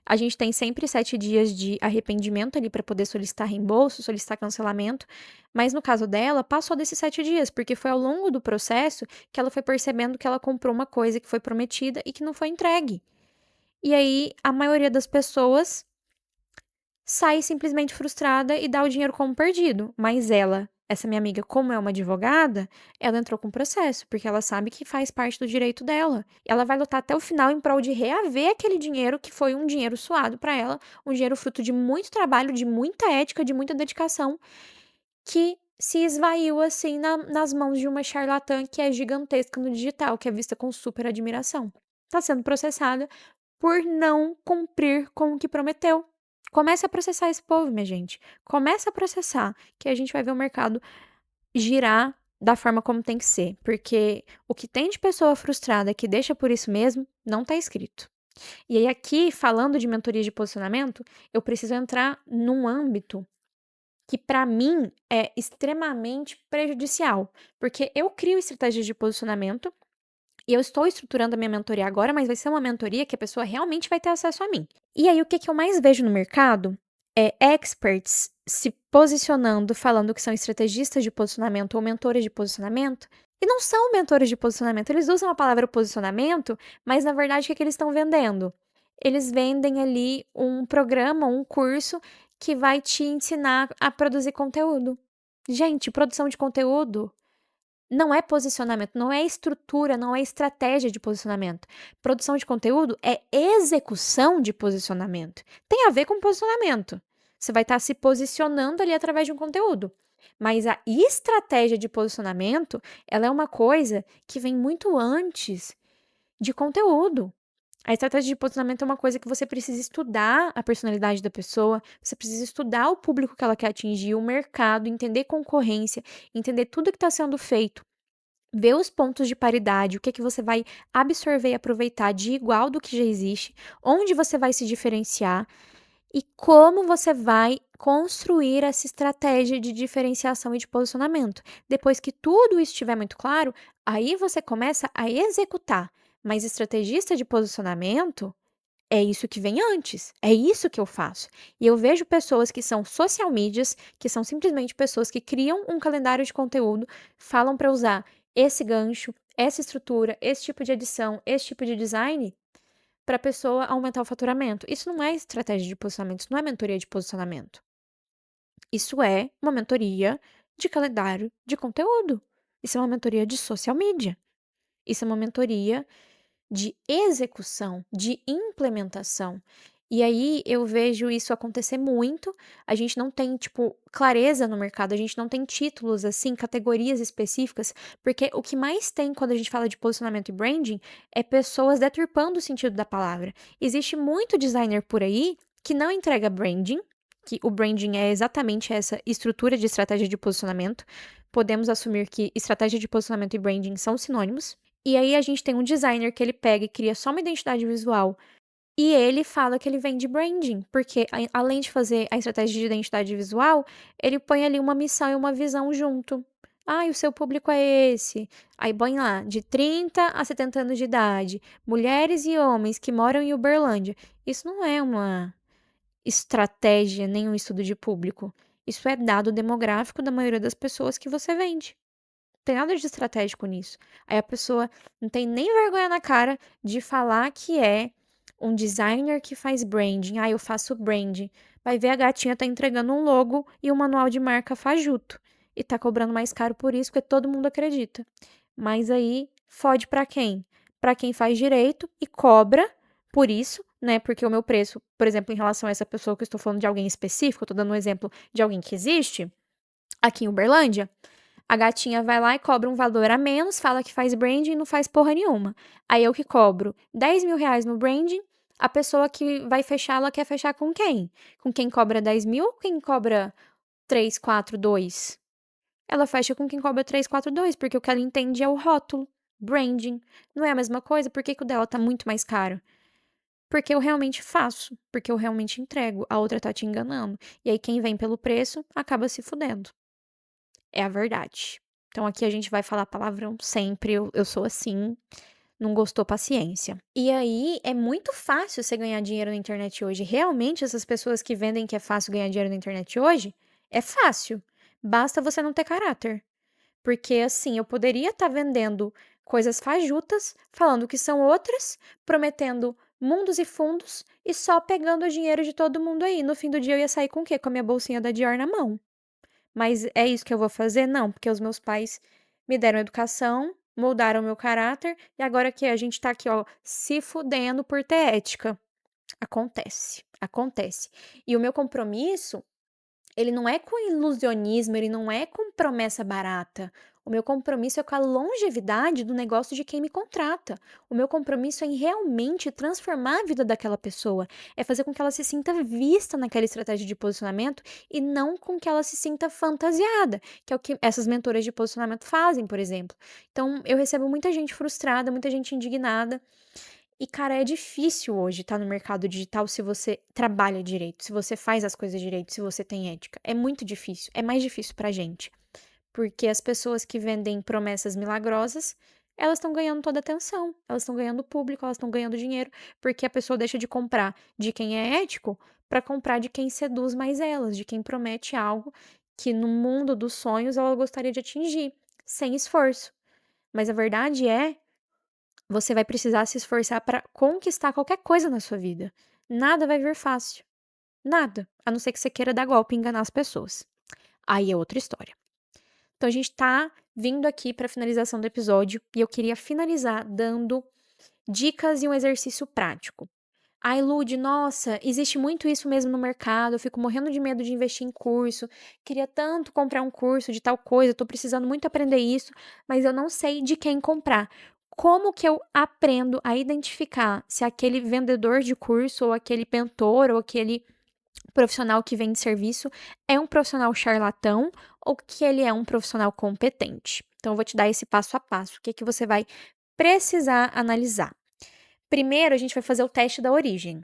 A gente tem sempre 7 dias de arrependimento ali para poder solicitar reembolso, solicitar cancelamento, mas no caso dela, passou desses 7 dias, porque foi ao longo do processo que ela foi percebendo que ela comprou uma coisa que foi prometida e que não foi entregue. E aí, a maioria das pessoas sai simplesmente frustrada e dá o dinheiro como perdido. Mas ela, essa minha amiga, como é uma advogada, ela entrou com processo, porque ela sabe que faz parte do direito dela. Ela vai lutar até o final em prol de reaver aquele dinheiro que foi um dinheiro suado para ela, um dinheiro fruto de muito trabalho, de muita ética, de muita dedicação, que se esvaiu assim nas mãos de uma charlatã que é gigantesca no digital, que é vista com super admiração. Está sendo processada por não cumprir com o que prometeu. Comece a processar esse povo, minha gente. Comece a processar, que a gente vai ver o mercado girar da forma como tem que ser. Porque o que tem de pessoa frustrada que deixa por isso mesmo, não tá escrito. E aí, aqui, falando de mentoria de posicionamento, eu preciso entrar num âmbito que, para mim, é extremamente prejudicial. Porque eu crio estratégias de posicionamento e eu estou estruturando a minha mentoria agora, mas vai ser uma mentoria que a pessoa realmente vai ter acesso a mim. E aí, o que eu mais vejo no mercado é experts se posicionando, falando que são estrategistas de posicionamento ou mentores de posicionamento, e não são mentores de posicionamento. Eles usam a palavra posicionamento, mas na verdade, o que eles estão vendendo? Eles vendem ali um programa, um curso que vai te ensinar a produzir conteúdo. Gente, produção de conteúdo não é posicionamento, não é estrutura, não é estratégia de posicionamento. Produção de conteúdo é execução de posicionamento. Tem a ver com posicionamento. Você vai estar se posicionando ali através de um conteúdo. Mas a estratégia de posicionamento, ela é uma coisa que vem muito antes de conteúdo. A estratégia de posicionamento é uma coisa que você precisa estudar a personalidade da pessoa, você precisa estudar o público que ela quer atingir, o mercado, entender concorrência, entender tudo que está sendo feito Ver os pontos de paridade, o que você vai absorver e aproveitar de igual do que já existe, onde você vai se diferenciar e como você vai construir essa estratégia de diferenciação e de posicionamento. Depois que tudo isso estiver muito claro, aí você começa a executar. Mas estrategista de posicionamento é isso que vem antes, é isso que eu faço. E eu vejo pessoas que são social medias, que são simplesmente pessoas que criam um calendário de conteúdo, falam para usar esse gancho, essa estrutura, esse tipo de edição, esse tipo de design, para a pessoa aumentar o faturamento. Isso não é estratégia de posicionamento, isso não é mentoria de posicionamento. Isso é uma mentoria de calendário de conteúdo. Isso é uma mentoria de social media. Isso é uma mentoria de execução, de implementação. E aí eu vejo isso acontecer muito. A gente não tem, tipo, clareza no mercado, a gente não tem títulos, assim, categorias específicas, porque o que mais tem quando a gente fala de posicionamento e branding é pessoas deturpando o sentido da palavra. Existe muito designer por aí que não entrega branding, que o branding é exatamente essa estrutura de estratégia de posicionamento. Podemos assumir que estratégia de posicionamento e branding são sinônimos. E aí a gente tem um designer que ele pega e cria só uma identidade visual e ele fala que ele vende branding, porque além de fazer a estratégia de identidade visual, ele põe ali uma missão e uma visão junto. Ah, e o seu público é esse. Aí põe lá, de 30 a 70 anos de idade, mulheres e homens que moram em Uberlândia. Isso não é uma estratégia, nem um estudo de público. Isso é dado demográfico da maioria das pessoas que você vende tem nada de estratégico nisso. Aí a pessoa não tem nem vergonha na cara de falar que é um designer que faz branding. Ah, eu faço branding. Vai ver a gatinha tá entregando um logo e um manual de marca fajuto. E tá cobrando mais caro por isso, porque todo mundo acredita. Mas aí fode pra quem? Pra quem faz direito e cobra por isso, né? Porque o meu preço, por exemplo, em relação a essa pessoa que eu estou falando de alguém específico, eu tô dando um exemplo de alguém que existe aqui em Uberlândia. A gatinha vai lá e cobra um valor a menos, fala que faz branding e não faz porra nenhuma. Aí eu que cobro R$ 10.000 no branding, a pessoa que vai fechar, ela quer fechar com quem? Com quem cobra 10 mil ou quem cobra 3, 4, 2? Ela fecha com quem cobra 3, 4, 2, porque o que ela entende é o rótulo, branding. Não é a mesma coisa? Por que o dela tá muito mais caro? Porque eu realmente faço, porque eu realmente entrego, a outra tá te enganando. E aí quem vem pelo preço acaba se fudendo. É a verdade. Então aqui a gente vai falar palavrão sempre, eu sou assim, não gostou, paciência. E aí é muito fácil você ganhar dinheiro na internet hoje. Realmente, essas pessoas que vendem que é fácil ganhar dinheiro na internet hoje, é fácil. Basta você não ter caráter. Porque assim, eu poderia estar vendendo coisas fajutas, falando que são outras, prometendo mundos e fundos e só pegando o dinheiro de todo mundo aí. No fim do dia eu ia sair com o quê? Com a minha bolsinha da Dior na mão. Mas é isso que eu vou fazer? Não, porque os meus pais me deram educação, moldaram meu caráter, e agora que a gente tá aqui, ó, se fudendo por ter ética. Acontece, acontece. E o meu compromisso ele não é com ilusionismo, ele não é com promessa barata. O meu compromisso é com a longevidade do negócio de quem me contrata. O meu compromisso é em realmente transformar a vida daquela pessoa. É fazer com que ela se sinta vista naquela estratégia de posicionamento e não com que ela se sinta fantasiada, que é o que essas mentoras de posicionamento fazem, por exemplo. Então, eu recebo muita gente frustrada, muita gente indignada. E, cara, é difícil hoje estar no mercado digital se você trabalha direito, se você faz as coisas direito, se você tem ética. É muito difícil. É mais difícil pra gente. Porque as pessoas que vendem promessas milagrosas, elas estão ganhando toda a atenção, elas estão ganhando público, elas estão ganhando dinheiro, porque a pessoa deixa de comprar de quem é ético para comprar de quem seduz mais elas, de quem promete algo que no mundo dos sonhos ela gostaria de atingir, sem esforço. Mas a verdade é você vai precisar se esforçar para conquistar qualquer coisa na sua vida. Nada vai vir fácil. Nada. A não ser que você queira dar golpe e enganar as pessoas. Aí é outra história. Então a gente tá vindo aqui para a finalização do episódio e eu queria finalizar dando dicas e um exercício prático. Ai, Lude, nossa, existe muito isso mesmo no mercado. Eu fico morrendo de medo de investir em curso. Queria tanto comprar um curso de tal coisa, tô precisando muito aprender isso, mas eu não sei de quem comprar. Como que eu aprendo a identificar se aquele vendedor de curso, ou aquele mentor, ou aquele profissional que vende serviço é um profissional charlatão ou que ele é um profissional competente? Então eu vou te dar esse passo a passo, o que que você vai precisar analisar. Primeiro, a gente vai fazer o teste da origem.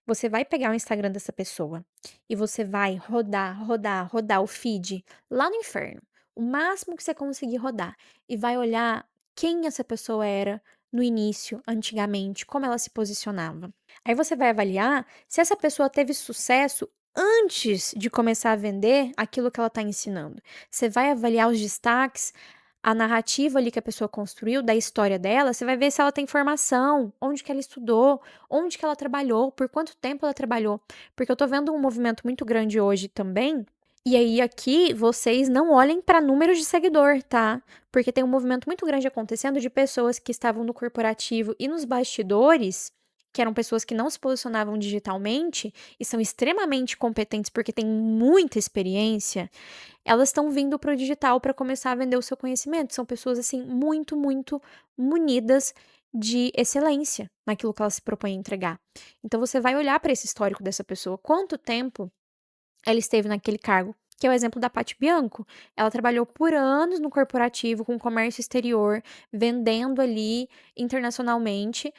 Você vai pegar o Instagram dessa pessoa e você vai rodar, rodar, rodar o feed lá no inferno, o máximo que você conseguir rodar, e vai olhar quem essa pessoa era no início, antigamente, como ela se posicionava. Aí você vai avaliar se essa pessoa teve sucesso antes de começar a vender aquilo que ela está ensinando. Você vai avaliar os destaques, a narrativa ali que a pessoa construiu da história dela, você vai ver se ela tem formação, onde que ela estudou, onde que ela trabalhou, por quanto tempo ela trabalhou. Porque eu tô vendo um movimento muito grande hoje também. E aí aqui vocês não olhem para números de seguidor, tá? Porque tem um movimento muito grande acontecendo de pessoas que estavam no corporativo e nos bastidores, que eram pessoas que não se posicionavam digitalmente e são extremamente competentes porque têm muita experiência, elas estão vindo para o digital para começar a vender o seu conhecimento. São pessoas, assim, muito, muito munidas de excelência naquilo que ela se propõe a entregar. Então, você vai olhar para esse histórico dessa pessoa. Quanto tempo ela esteve naquele cargo? Que é o exemplo da Paty Bianco. Ela trabalhou por anos no corporativo, com comércio exterior, vendendo ali internacionalmente,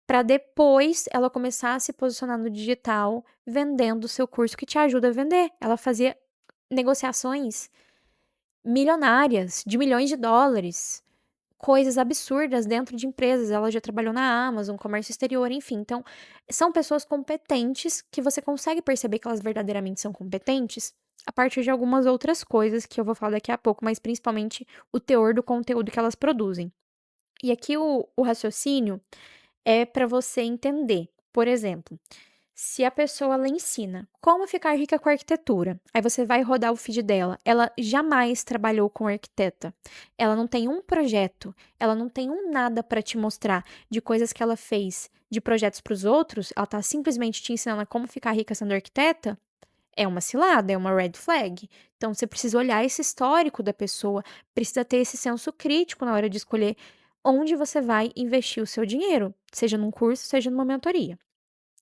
para depois ela começar a se posicionar no digital, vendendo o seu curso que te ajuda a vender. Ela fazia negociações milionárias, de milhões de dólares, coisas absurdas dentro de empresas. Ela já trabalhou na Amazon, comércio exterior, enfim. Então, são pessoas competentes que você consegue perceber que elas verdadeiramente são competentes a partir de algumas outras coisas que eu vou falar daqui a pouco, mas principalmente o teor do conteúdo que elas produzem. E aqui o raciocínio é para você entender, por exemplo, se a pessoa ela ensina como ficar rica com arquitetura, aí você vai rodar o feed dela, ela jamais trabalhou com arquiteta. Ela não tem um projeto, ela não tem um nada para te mostrar de coisas que ela fez, de projetos para os outros, ela tá simplesmente te ensinando a como ficar rica sendo arquiteta. É uma cilada, é uma red flag. Então você precisa olhar esse histórico da pessoa, precisa ter esse senso crítico na hora de escolher onde você vai investir o seu dinheiro, seja num curso, seja numa mentoria.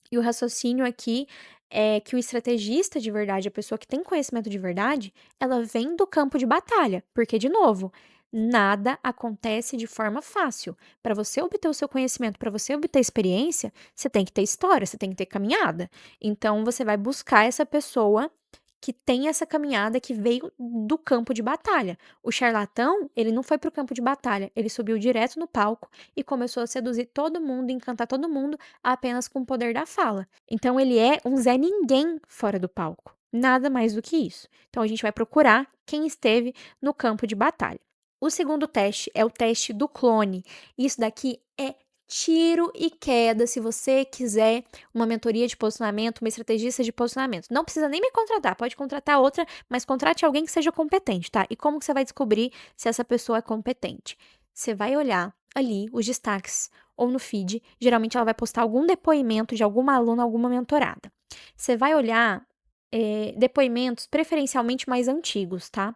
E o raciocínio aqui é que o estrategista de verdade, a pessoa que tem conhecimento de verdade, ela vem do campo de batalha, porque, de novo, nada acontece de forma fácil. Para você obter o seu conhecimento, para você obter experiência, você tem que ter história, você tem que ter caminhada. Então, você vai buscar essa pessoa que tem essa caminhada que veio do campo de batalha. O charlatão, ele não foi para o campo de batalha, ele subiu direto no palco e começou a seduzir todo mundo, encantar todo mundo apenas com o poder da fala. Então ele é um Zé Ninguém fora do palco. Nada mais do que isso. Então a gente vai procurar quem esteve no campo de batalha. O segundo teste é o teste do clone. Isso daqui é tiro e queda se você quiser uma mentoria de posicionamento, uma estrategista de posicionamento. Não precisa nem me contratar, pode contratar outra, mas contrate alguém que seja competente, tá? E como que você vai descobrir se essa pessoa é competente? Você vai olhar ali os destaques ou no feed, geralmente ela vai postar algum depoimento de alguma aluna, alguma mentorada. Você vai olhar depoimentos preferencialmente mais antigos, tá?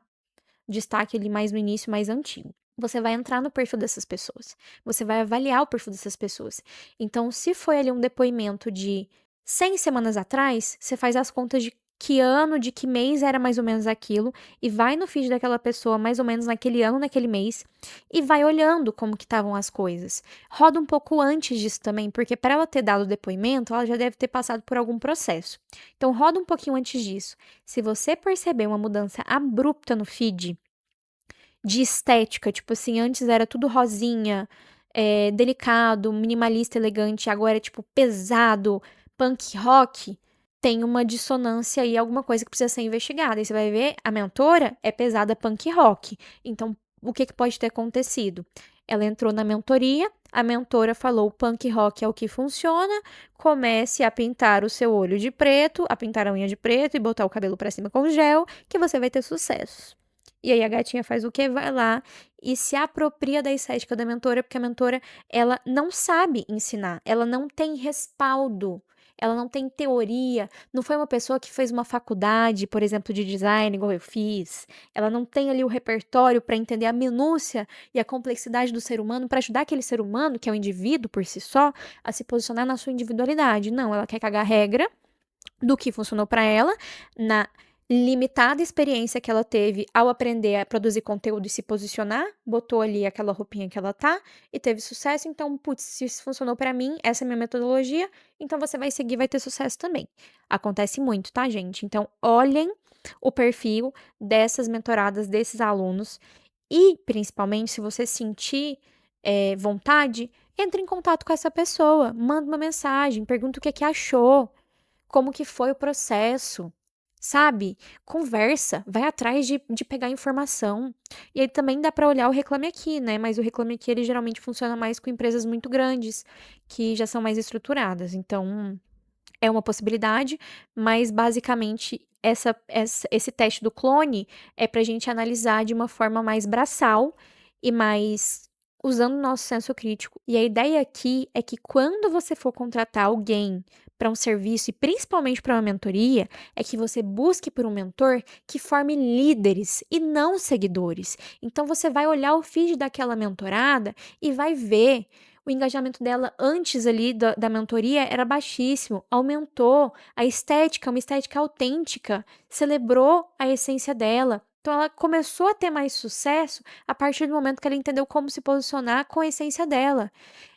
Destaque ali mais no início, mais antigo. Você vai entrar no perfil dessas pessoas. Você vai avaliar o perfil dessas pessoas. Então, se foi ali um depoimento de 100 semanas atrás, você faz as contas de que ano, de que mês era mais ou menos aquilo, e vai no feed daquela pessoa mais ou menos naquele ano, naquele mês, e vai olhando como que estavam as coisas. Roda um pouco antes disso também, porque para ela ter dado o depoimento, ela já deve ter passado por algum processo. Então, roda um pouquinho antes disso. Se você perceber uma mudança abrupta no feed, de estética, tipo assim, antes era tudo rosinha, delicado, minimalista, elegante, agora é tipo pesado, punk rock, tem uma dissonância aí, alguma coisa que precisa ser investigada. Aí você vai ver, a mentora é pesada punk rock. Então, o que pode ter acontecido? Ela entrou na mentoria, a mentora falou: punk rock é o que funciona, comece a pintar o seu olho de preto, a pintar a unha de preto e botar o cabelo pra cima com gel, que você vai ter sucesso. E aí a gatinha faz o quê? Vai lá e se apropria da estética da mentora, porque a mentora, ela não sabe ensinar, ela não tem respaldo, ela não tem teoria, não foi uma pessoa que fez uma faculdade, por exemplo, de design, igual eu fiz. Ela não tem ali o repertório para entender a minúcia e a complexidade do ser humano, para ajudar aquele ser humano, que é o indivíduo por si só, a se posicionar na sua individualidade. Não, ela quer cagar regra do que funcionou para ela, na limitada experiência que ela teve ao aprender a produzir conteúdo e se posicionar, botou ali aquela roupinha que ela tá e teve sucesso, então, putz, se isso funcionou pra mim, essa é a minha metodologia, então você vai seguir, vai ter sucesso também. Acontece muito, tá, gente? Então, olhem o perfil dessas mentoradas, desses alunos e, principalmente, se você sentir vontade, entre em contato com essa pessoa, manda uma mensagem, pergunta o que é que achou, como que foi o processo, sabe? Conversa, vai atrás de pegar informação. E aí também dá para olhar o Reclame Aqui, né? Mas o Reclame Aqui, ele geralmente funciona mais com empresas muito grandes, que já são mais estruturadas. Então, é uma possibilidade, mas basicamente esse teste do clone é para a gente analisar de uma forma mais braçal e mais usando o nosso senso crítico. E a ideia aqui é que quando você for contratar alguém para um serviço e principalmente para uma mentoria, é que você busque por um mentor que forme líderes e não seguidores. Então você vai olhar o feed daquela mentorada e vai ver o engajamento dela antes ali da mentoria era baixíssimo, aumentou a estética, uma estética autêntica, celebrou a essência dela. Então ela começou a ter mais sucesso a partir do momento que ela entendeu como se posicionar com a essência dela.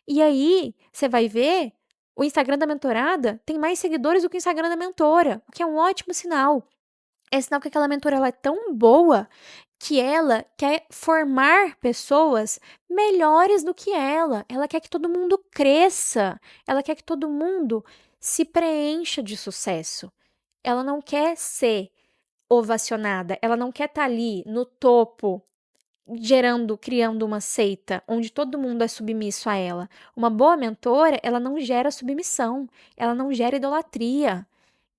E aí, você vai ver, o Instagram da mentorada tem mais seguidores do que o Instagram da mentora, o que é um ótimo sinal. É sinal que aquela mentora ela é tão boa que ela quer formar pessoas melhores do que ela. Ela quer que todo mundo cresça. Ela quer que todo mundo se preencha de sucesso. Ela não quer ser ovacionada. Ela não quer estar ali no topo, criando uma seita onde todo mundo é submisso a ela. Uma boa mentora, ela não gera submissão. Ela não gera idolatria.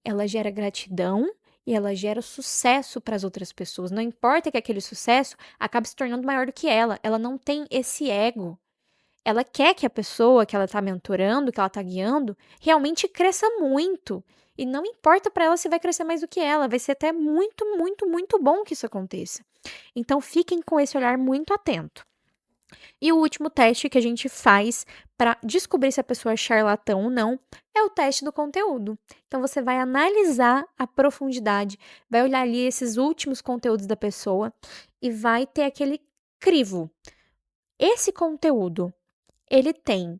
Ela gera gratidão e ela gera sucesso para as outras pessoas. Não importa que aquele sucesso acabe se tornando maior do que ela não tem esse ego. Ela quer que a pessoa que ela está mentorando, que ela está guiando, realmente cresça muito. E não importa para ela se vai crescer mais do que ela, vai ser até muito, muito, muito bom que isso aconteça. Então fiquem com esse olhar muito atento. E o último teste que a gente faz para descobrir se a pessoa é charlatão ou não é o teste do conteúdo. Então você vai analisar a profundidade, vai olhar ali esses últimos conteúdos da pessoa e vai ter aquele crivo. Esse conteúdo, ele tem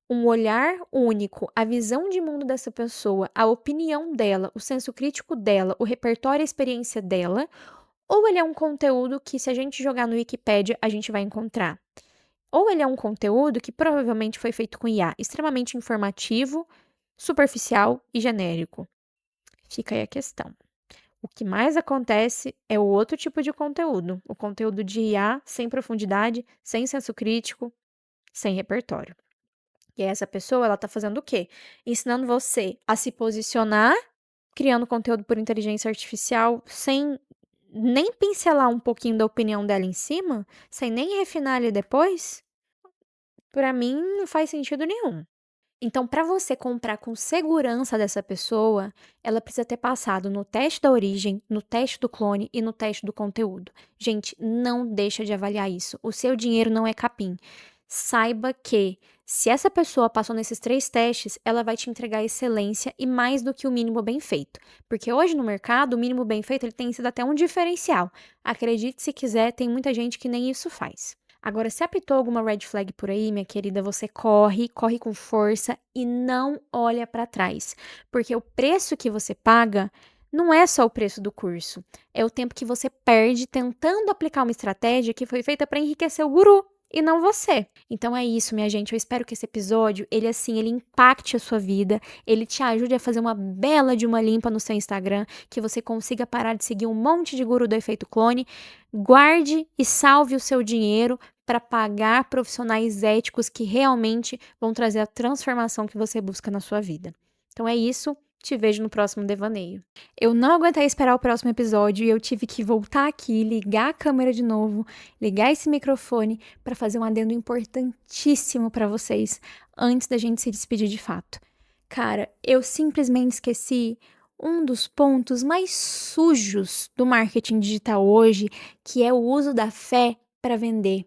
um olhar único, a visão de mundo dessa pessoa, a opinião dela, o senso crítico dela, o repertório e a experiência dela, ou ele é um conteúdo que, se a gente jogar no Wikipedia, a gente vai encontrar. Ou ele é um conteúdo que provavelmente foi feito com IA, extremamente informativo, superficial e genérico. Fica aí a questão. O que mais acontece é o outro tipo de conteúdo, o conteúdo de IA sem profundidade, sem senso crítico, sem repertório. E essa pessoa, ela tá fazendo o quê? Ensinando você a se posicionar, criando conteúdo por inteligência artificial, sem nem pincelar um pouquinho da opinião dela em cima, sem nem refinar ali depois. Para mim, não faz sentido nenhum. Então, para você comprar com segurança dessa pessoa, ela precisa ter passado no teste da origem, no teste do clone e no teste do conteúdo. Gente, não deixa de avaliar isso. O seu dinheiro não é capim. Saiba que, se essa pessoa passou nesses 3 testes, ela vai te entregar excelência e mais do que o mínimo bem feito. Porque hoje no mercado, o mínimo bem feito ele tem sido até um diferencial. Acredite se quiser, tem muita gente que nem isso faz. Agora, se apitou alguma red flag por aí, minha querida, você corre com força e não olha para trás, porque o preço que você paga não é só o preço do curso, é o tempo que você perde tentando aplicar uma estratégia que foi feita para enriquecer o guru e não você. Então é isso, minha gente. Eu espero que esse episódio, ele impacte a sua vida, ele te ajude a fazer uma bela de uma limpa no seu Instagram, que você consiga parar de seguir um monte de guru do efeito clone, guarde e salve o seu dinheiro para pagar profissionais éticos que realmente vão trazer a transformação que você busca na sua vida. Então é isso. Te vejo no próximo devaneio. Eu não aguentei esperar o próximo episódio e eu tive que voltar aqui, ligar a câmera de novo, ligar esse microfone para fazer um adendo importantíssimo para vocês antes da gente se despedir de fato. Cara, eu simplesmente esqueci um dos pontos mais sujos do marketing digital hoje, que é o uso da fé para vender.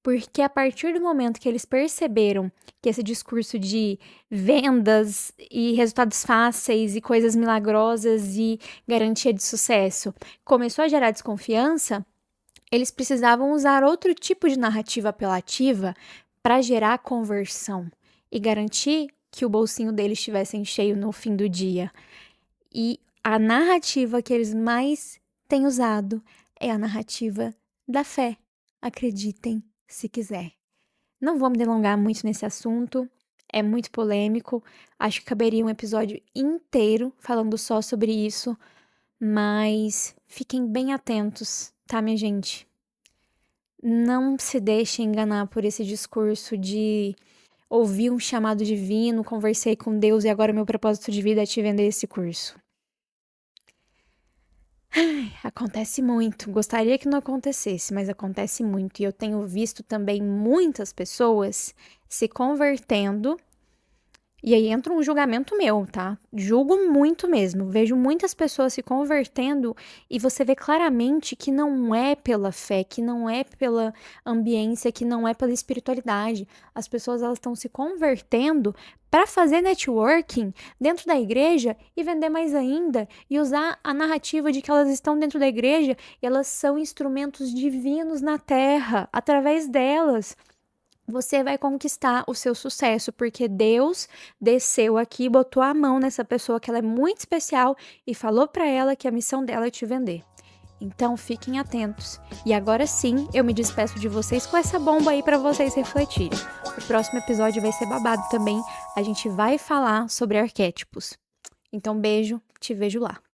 Porque a partir do momento que eles perceberam que esse discurso de vendas e resultados fáceis e coisas milagrosas e garantia de sucesso começou a gerar desconfiança, eles precisavam usar outro tipo de narrativa apelativa para gerar conversão e garantir que o bolsinho deles estivesse cheio no fim do dia. E a narrativa que eles mais têm usado é a narrativa da fé. Acreditem se quiser. Não vou me delongar muito nesse assunto, é muito polêmico. Acho que caberia um episódio inteiro falando só sobre isso, mas fiquem bem atentos, tá, minha gente? Não se deixem enganar por esse discurso de ouvir um chamado divino, conversei com Deus e agora meu propósito de vida é te vender esse curso. Acontece muito. Gostaria que não acontecesse, mas acontece muito. E eu tenho visto também muitas pessoas se convertendo. E aí entra um julgamento meu, tá? Julgo muito mesmo. Vejo muitas pessoas se convertendo e você vê claramente que não é pela fé, que não é pela ambiência, que não é pela espiritualidade. As pessoas elas estão se convertendo para fazer networking dentro da igreja e vender mais ainda e usar a narrativa de que elas estão dentro da igreja e elas são instrumentos divinos na terra. Através delas você vai conquistar o seu sucesso, porque Deus desceu aqui, botou a mão nessa pessoa que ela é muito especial e falou para ela que a missão dela é te vender. Então fiquem atentos. E agora sim, eu me despeço de vocês com essa bomba aí para vocês refletirem. O próximo episódio vai ser babado também. A gente vai falar sobre arquétipos. Então beijo, te vejo lá.